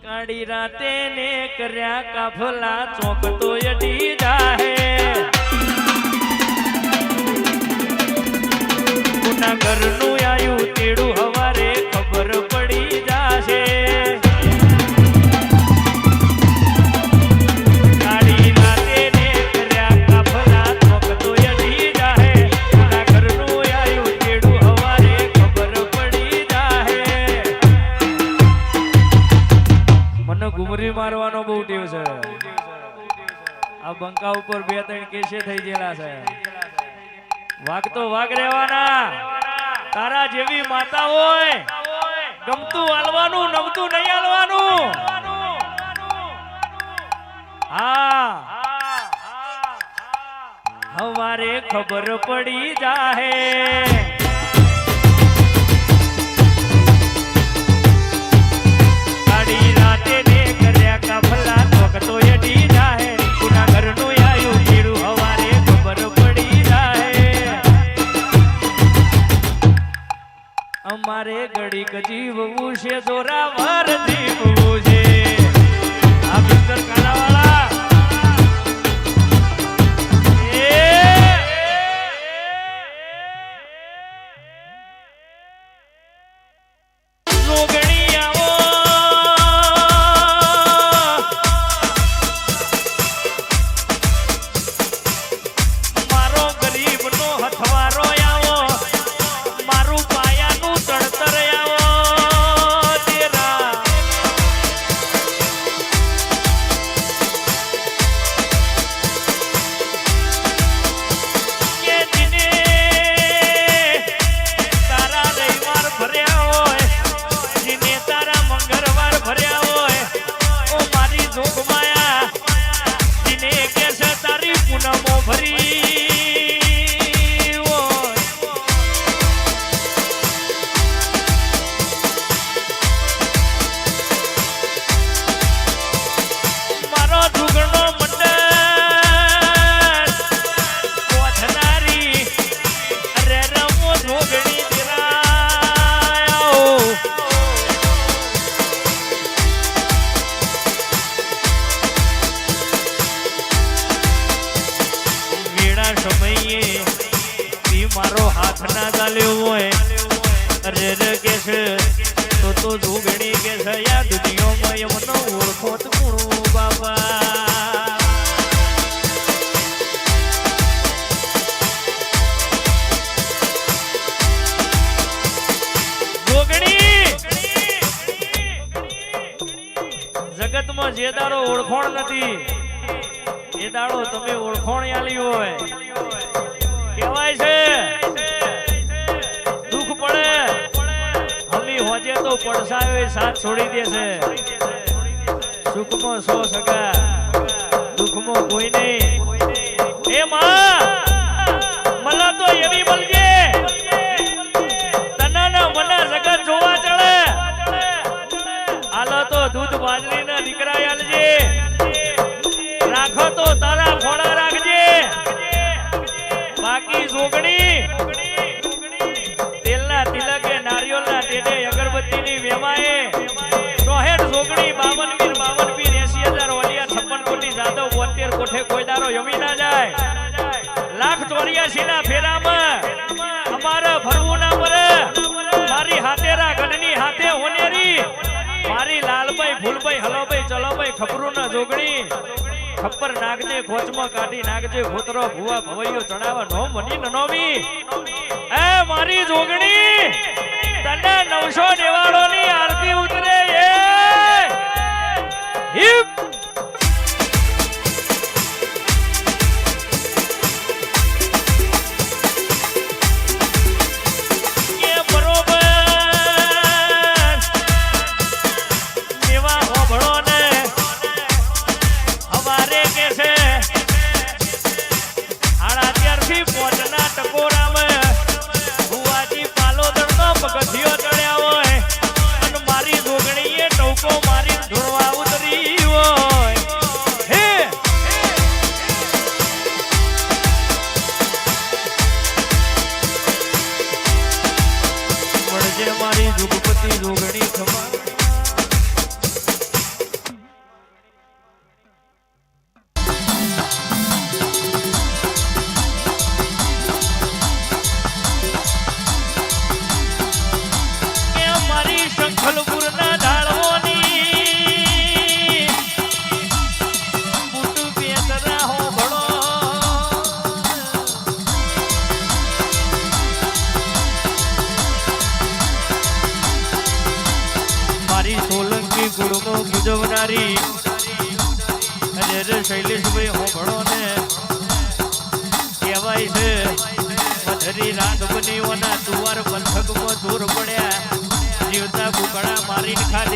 કાળી રાતે ને કર્યા કાફલા ચોક તો અડી જાહે કોના ઘરનું આયુ તેડું હવારે ખબર પડી જાશે કાળી રાતે ને કર્યા કાફલા ચોક તો અડી જાહે કોના ઘરનું આયુ તેડું હવારે ખબર પડી જાહે મને ઘુમરી મારવાનો બહુ ટેવ છે આ બંકા ઉપર 2-3 કેસે થઈ ગયેલા છે વાઘ તો વાઘ રહેવાના તારા જેવી માતા હોય ગમતું હાલવાનું નમતું નહીં હાલવાનું હા હવારે ખબર પડી જાહે કાળી રાતે ને કર્યા કાફલા ચોક તો અડી જાહે કોના ઘરનું આયુ તેડું હવારે ખબર પડી જાહે અમારે ઘડીક જીવવું છે જોરાવર જીવવું છે આ મિસ્ટર કાલાવાળા મારો હાથ ના ચાલ્યો હોય અરે રે કે છે તો ધૂગણી કે છે યા દુનિયામાં એમનો ઓળખો તો કોણ બાબા ધૂગણી જગતમાં જે દાડો ઓળખોણ નથી એ દાડો તમે ઓળખોણ આલી હોય કેવાય છે દુઃખ પડે હમી હોજે તો પડસાયો સાથ છોડી દે છે સુખમાં 100 સગા દુઃખમાં કોઈ નહીં એ માં મને તો એવી મળજે તને ને મને જગત જોવા ચડે આલો તો દૂધ બાજરીના દીકરા આલજે રાખો તો તારા ફોડા રાખજે બાકી જોગણી તેલના તિલકે નારિયેળના ટેડે અગરબત્તીની વેમાએ 64 જોગણી 52 પીર 80000 ઓલિયા 56 કોટી જાદવ 72 કોઠે કોઈ દારો યમી ના જાય 1,84,000 ના ફેરામાં અમારા ફરવું ના મરે મારી હાથેરા ગઢની હાથે હોનેરી મારી લાલભાઈ ફૂલભાઈ હલોભાઈ ચલોભાઈ ખબરું ના જોગણી ખપ્પર નાગજે ખોચમાં કાઢી નાગજે ખોતરો ભુવા ભવૈયો ચડાવા નો મની નનોમી એ મારી જોગણી તને 900 દેવાળોની આરતી ઉતરે એ હિપ પગથિયો ચડ્યા હોય અને મારી જોગણીએ ટોકો મારી ધોળવા ઉતરી હોય હે મળજે મારી જુગપતિ જોગણી ખમા શંખલપુરના ઢાળવોની બુટ પેતરા હો ભણો મારી સોલંકી ગુણનો ગુજવનારી અને રે શૈલેષભાઈ હો ભણો ને કહેવાય છે મધરી રાત બનીઓના દુવાર પંથકમાં દૂર પડ્યા જીવતા બુકડા મારીને ખાધે